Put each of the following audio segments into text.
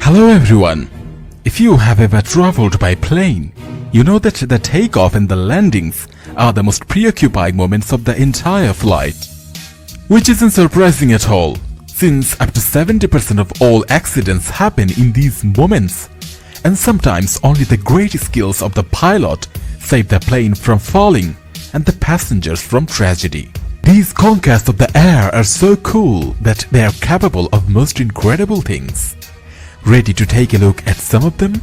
Hello everyone! If you have ever traveled by plane, you know that the takeoff and the landings are the most preoccupying moments of the entire flight. Which isn't surprising at all, since up to 70% of all accidents happen in these moments, and sometimes only the great skills of the pilot save the plane from falling and the passengers from tragedy. These conquests of the air are so cool that they are capable of most incredible things. Ready to take a look at some of them?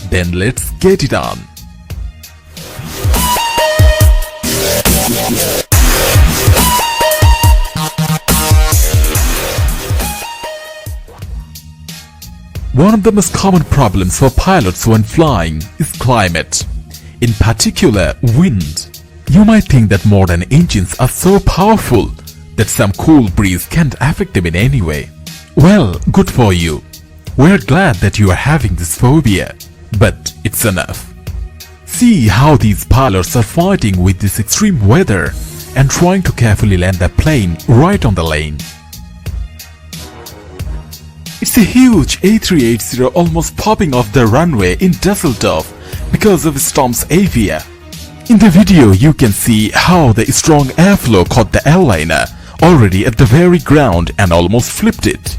Then let's get it on! One of the most common problems for pilots when flying is climate, in particular wind. You might think that modern engines are so powerful that some cool breeze can't affect them in any way. Well, good for you. We're glad that you are having this phobia, but it's enough. See how these pilots are fighting with this extreme weather and trying to carefully land the plane right on the lane. It's a huge A380 almost popping off the runway in Düsseldorf because of storm's Avia. In the video you can see how the strong airflow caught the airliner already at the very ground and almost flipped it.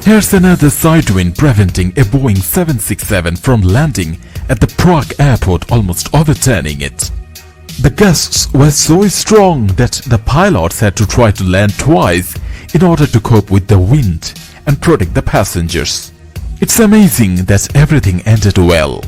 Here's another side wind preventing a Boeing 767 from landing at the Prague airport, almost overturning it. The gusts were so strong that the pilots had to try to land twice in order to cope with the wind and protect the passengers. It's amazing that everything ended well.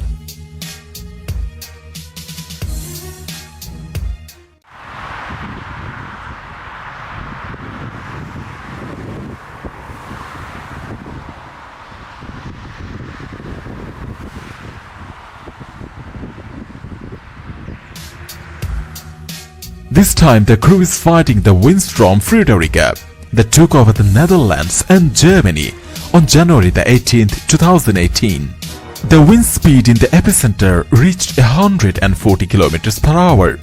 This time the crew is fighting the windstorm Friederike that took over the Netherlands and Germany on January the 18th, 2018. The wind speed in the epicenter reached 140 km per hour.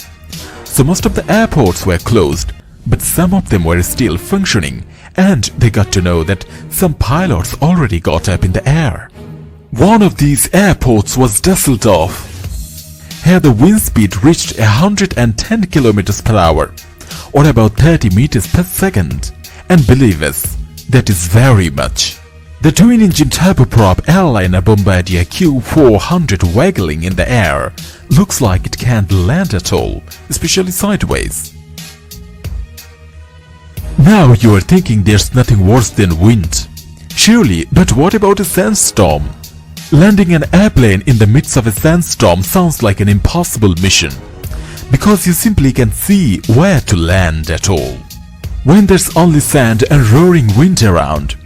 So most of the airports were closed, but some of them were still functioning, and they got to know that some pilots already got up in the air. One of these airports was Düsseldorf. Here the wind speed reached 110 km per hour, or about 30 meters per second. And believe us, that is very much. The twin-engine turboprop airliner Bombardier Q400 waggling in the air looks like it can't land at all, especially sideways. Now you are thinking there's nothing worse than wind. Surely, but what about a sandstorm? Landing an airplane in the midst of a sandstorm sounds like an impossible mission, because you simply can't see where to land at all. When there's only sand and roaring wind around,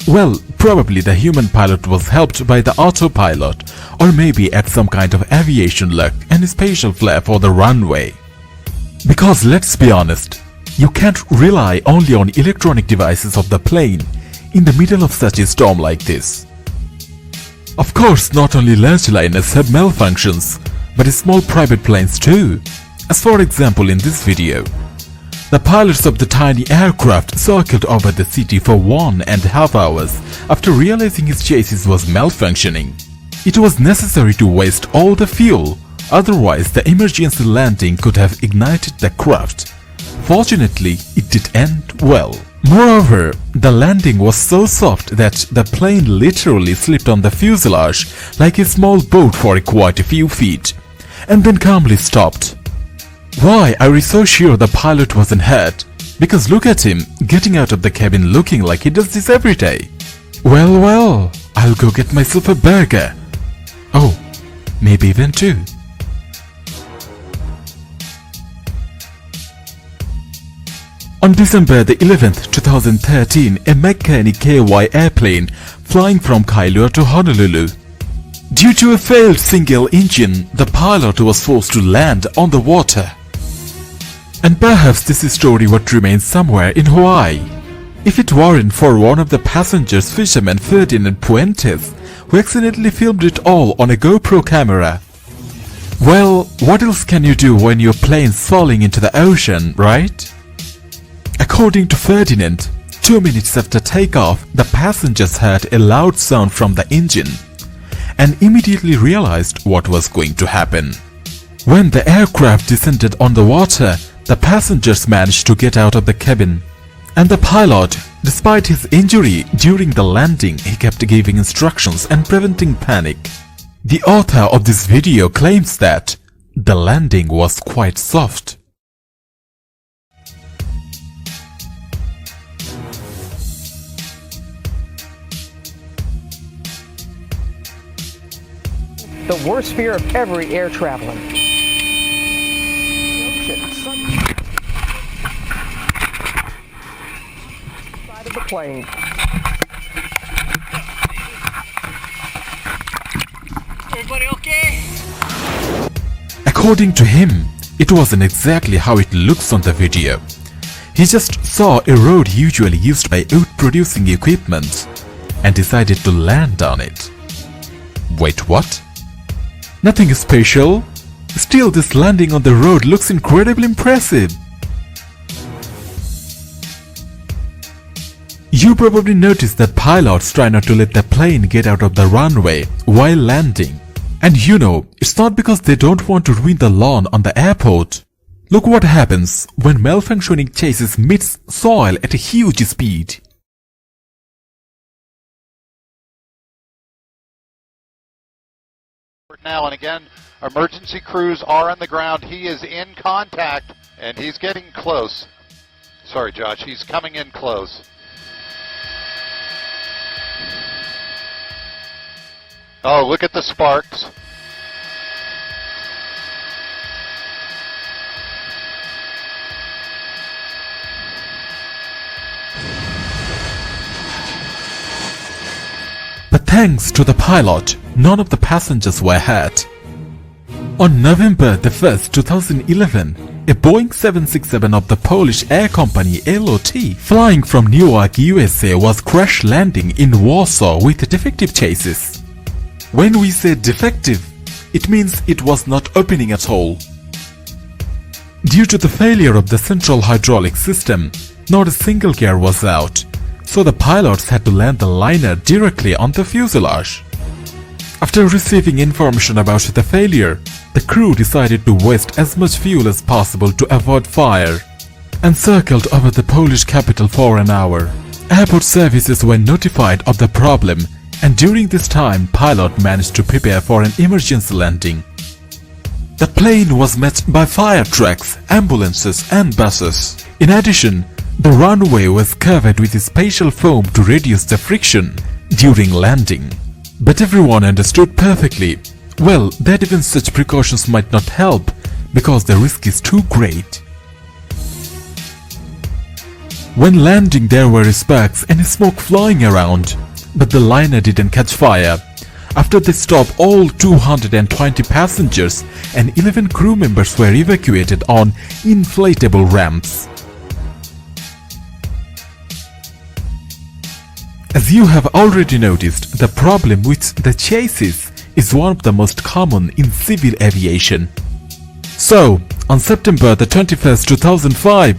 well, probably the human pilot was helped by the autopilot, or maybe had some kind of aviation luck and a spatial flare for the runway. Because let's be honest, you can't rely only on electronic devices of the plane in the middle of such a storm like this. Of course, not only large liners have malfunctions, but small private planes too, as for example in this video. The pilots of the tiny aircraft circled over the city for 1.5 hours after realizing his chassis was malfunctioning. It was necessary to waste all the fuel, otherwise the emergency landing could have ignited the craft. Fortunately, it did end well. Moreover, the landing was so soft that the plane literally slipped on the fuselage like a small boat for quite a few feet, and then calmly stopped. Why are we so sure the pilot wasn't hurt? Because look at him, getting out of the cabin looking like he does this every day. Well, I'll go get myself a burger. Oh, maybe even two. On December the 11th, 2013, a mechanic KY airplane flying from Kailua to Honolulu. Due to a failed single engine, the pilot was forced to land on the water. And perhaps this story would remain somewhere in Hawaii, if it weren't for one of the passengers, fisherman Ferdinand Puentes, who accidentally filmed it all on a GoPro camera. Well, what else can you do when your plane's falling into the ocean, right? According to Ferdinand, 2 minutes after takeoff, the passengers heard a loud sound from the engine and immediately realized what was going to happen. When the aircraft descended on the water, the passengers managed to get out of the cabin. And the pilot, despite his injury during the landing, he kept giving instructions and preventing panic. The author of this video claims that the landing was quite soft. The worst fear of every air traveler. Side of the plane. Everybody okay? According to him, it wasn't exactly how it looks on the video. He just saw a road usually used by oat-producing equipment and decided to land on it. Wait, what? Nothing special. Still, this landing on the road looks incredibly impressive. You probably noticed that pilots try not to let the plane get out of the runway while landing. And you know, it's not because they don't want to ruin the lawn on the airport. Look what happens when malfunctioning chassis meets soil at a huge speed. Now and again, emergency crews are on the ground. He is in contact and he's getting close. Sorry, Josh, he's coming in close. Oh, look at the sparks. But thanks to the pilot, none of the passengers were hurt. On November the 1st, 2011, a Boeing 767 of the Polish air company LOT, flying from Newark, USA, was crash landing in Warsaw with defective chassis. When we say defective, it means it was not opening at all. Due to the failure of the central hydraulic system, not a single gear was out, so the pilots had to land the liner directly on the fuselage. After receiving information about the failure, the crew decided to waste as much fuel as possible to avoid fire and circled over the Polish capital for an hour. Airport services were notified of the problem, and during this time, pilot managed to prepare for an emergency landing. The plane was met by fire trucks, ambulances and buses. In addition, the runway was covered with a special foam to reduce the friction during landing. But everyone understood perfectly, well, that even such precautions might not help because the risk is too great. When landing, there were sparks and smoke flying around, but the liner didn't catch fire. After they stopped, all 220 passengers and 11 crew members were evacuated on inflatable ramps. As you have already noticed, the problem with the chassis is one of the most common in civil aviation. So, on September the 21st, 2005,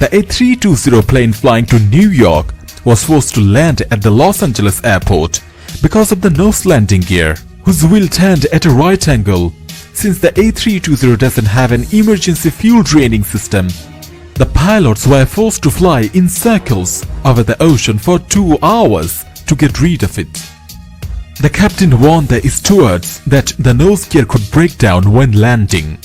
the A320 plane flying to New York was forced to land at the Los Angeles airport because of the nose landing gear, whose wheel turned at a right angle. Since the A320 doesn't have an emergency fuel draining system, the pilots were forced to fly in circles over the ocean for 2 hours to get rid of it. The captain warned the stewards that the nose gear could break down when landing,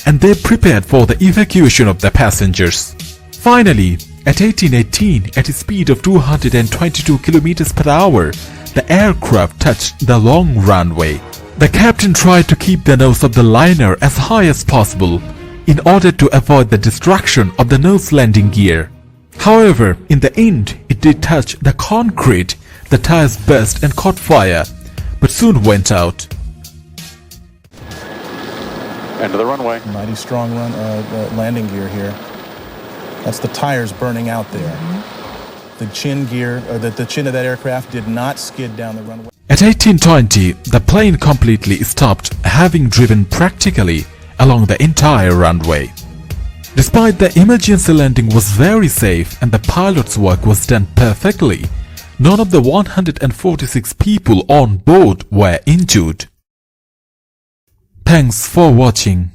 and they prepared for the evacuation of the passengers. Finally, at 1818, at a speed of 222 km per hour, the aircraft touched the long runway. The captain tried to keep the nose of the liner as high as possible in order to avoid the destruction of the nose landing gear. However, in the end, it did touch the concrete, the tires burst and caught fire, but soon went out. End of the runway. Mighty strong landing gear here. That's the tires burning out there. The chin gear, the chin of that aircraft did not skid down the runway. At 1820, the plane completely stopped, having driven practically along the entire runway. Despite the emergency landing was very safe and the pilot's work was done perfectly, none of the 146 people on board were injured. Thanks for watching.